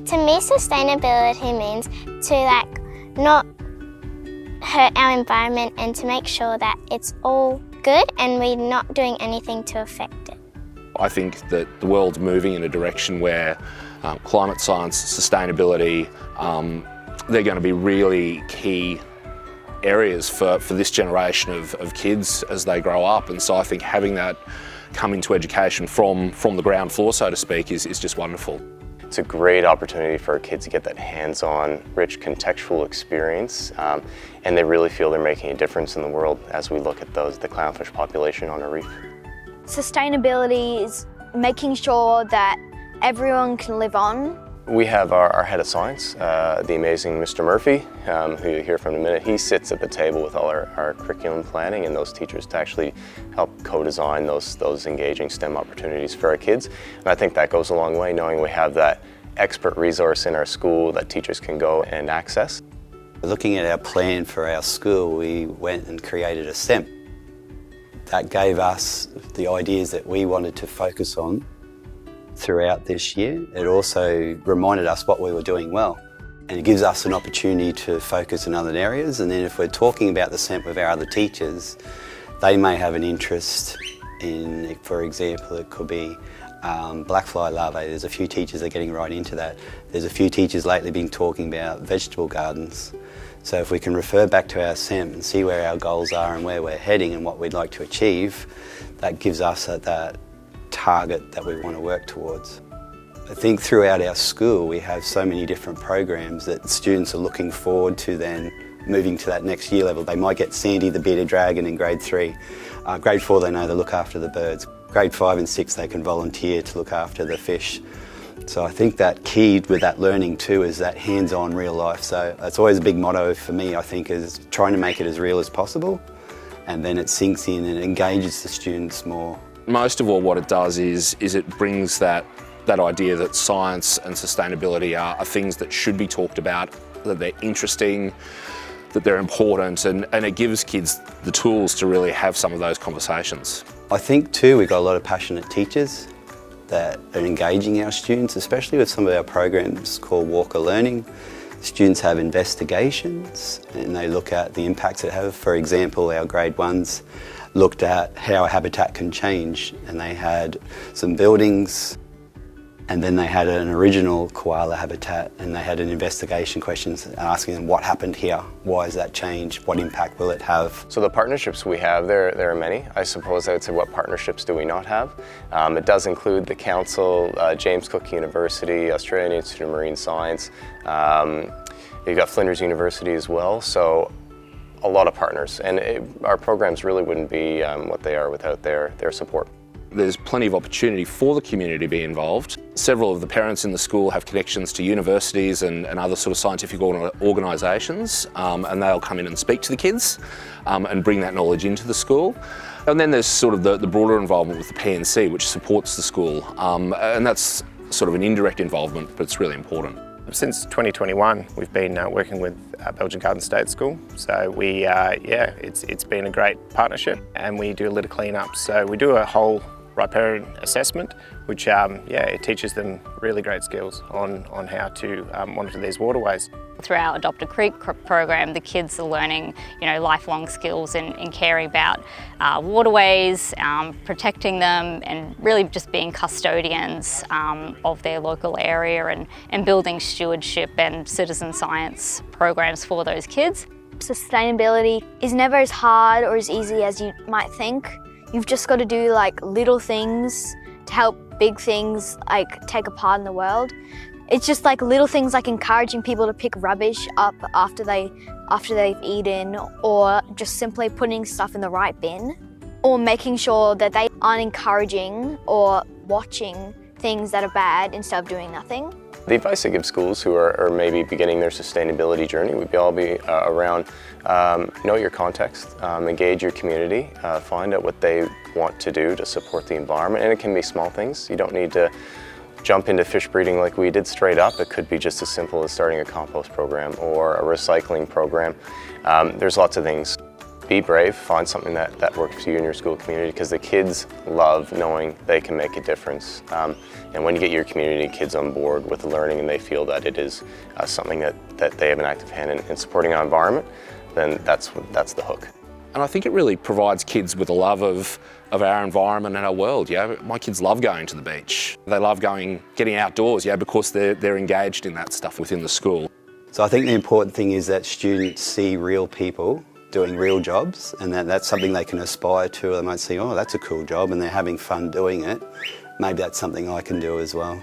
To me, sustainability means to not hurt our environment and to make sure that it's all good and we're not doing anything to affect it. I think that the world's moving in a direction where climate science, sustainability, they're going to be really key areas for this generation of kids as they grow up. And so I think having that come into education from the ground floor, so to speak, is just wonderful. It's a great opportunity for our kids to get that hands-on, rich contextual experience, and they really feel they're making a difference in the world as we look at the clownfish population on a reef. Sustainability is making sure that everyone can live on. We have our head of science, the amazing Mr. Murphy, who you'll hear from in a minute. He sits at the table with all our curriculum planning and those teachers to actually help co-design those engaging STEM opportunities for our kids. And I think that goes a long way, knowing we have that expert resource in our school that teachers can go and access. Looking at our plan for our school, we went and created a STEM. That gave us the ideas that we wanted to focus on throughout this year. It also reminded us what we were doing well, and it gives us an opportunity to focus in other areas. And then if we're talking about the SEMP with our other teachers, they may have an interest in, for example, it could be black fly larvae. There's a few teachers that are getting right into that. There's a few teachers lately been talking about vegetable gardens. So if we can refer back to our SEMP and see where our goals are and where we're heading and what we'd like to achieve, that gives us that target that we want to work towards. I think throughout our school we have so many different programs that students are looking forward to then moving to that next year level. They might get Sandy the bearded dragon in grade 3. Grade 4 they know to look after the birds. Grade 5 and 6 they can volunteer to look after the fish. So I think that key with that learning too is that hands-on real life. So that's always a big motto for me, I think, is trying to make it as real as possible, and then it sinks in and engages the students more. Most of all, what it does is it brings that idea that science and sustainability are things that should be talked about, that they're interesting, that they're important, and it gives kids the tools to really have some of those conversations. I think too we've got a lot of passionate teachers that are engaging our students, especially with some of our programs called Walker Learning. Students have investigations and they look at the impacts it has. For example, our grade 1s looked at how a habitat can change, and they had some buildings and then they had an original koala habitat and they had an investigation questions asking them what happened here, why has that changed, what impact will it have. So the partnerships we have, there are many. I suppose I would say what partnerships do we not have? It does include the Council, James Cook University, Australian Institute of Marine Science. You've got Flinders University as well. So a lot of partners, and our programs really wouldn't be what they are without their support. There's plenty of opportunity for the community to be involved. Several of the parents in the school have connections to universities and other sort of scientific organisations, and they'll come in and speak to the kids and bring that knowledge into the school. And then there's sort of the broader involvement with the PNC, which supports the school, and that's sort of an indirect involvement, but it's really important. Since 2021, we've been working with Belgian Garden State School. So it's been a great partnership, and we do a litter cleanup. So we do a whole riparian assessment, which it teaches them really great skills on how to monitor these waterways. Through our Adopt a Creek program, the kids are learning, lifelong skills in caring about waterways, protecting them, and really just being custodians of their local area and building stewardship and citizen science programs for those kids. Sustainability is never as hard or as easy as you might think. You've just got to do little things to help big things take a part in the world. It's just little things like encouraging people to pick rubbish up after they've eaten, or just simply putting stuff in the right bin, or making sure that they aren't encouraging or watching things that are bad instead of doing nothing. The advice I give schools who are maybe beginning their sustainability journey would be around know your context, engage your community, find out what they want to do to support the environment, and it can be small things. You don't need to jump into fish breeding like we did straight up. It could be just as simple as starting a compost program or a recycling program. There's lots of things. Be brave, find something that works for you in your school community, because the kids love knowing they can make a difference. And when you get your community kids on board with the learning and they feel that it is something that they have an active hand in supporting our environment, then that's the hook. And I think it really provides kids with a love of our environment and our world. Yeah, my kids love going to the beach. They love getting outdoors, yeah, because they're engaged in that stuff within the school. So I think the important thing is that students see real people doing real jobs, and that's something they can aspire to. They might see, oh, that's a cool job, and they're having fun doing it. Maybe that's something I can do as well.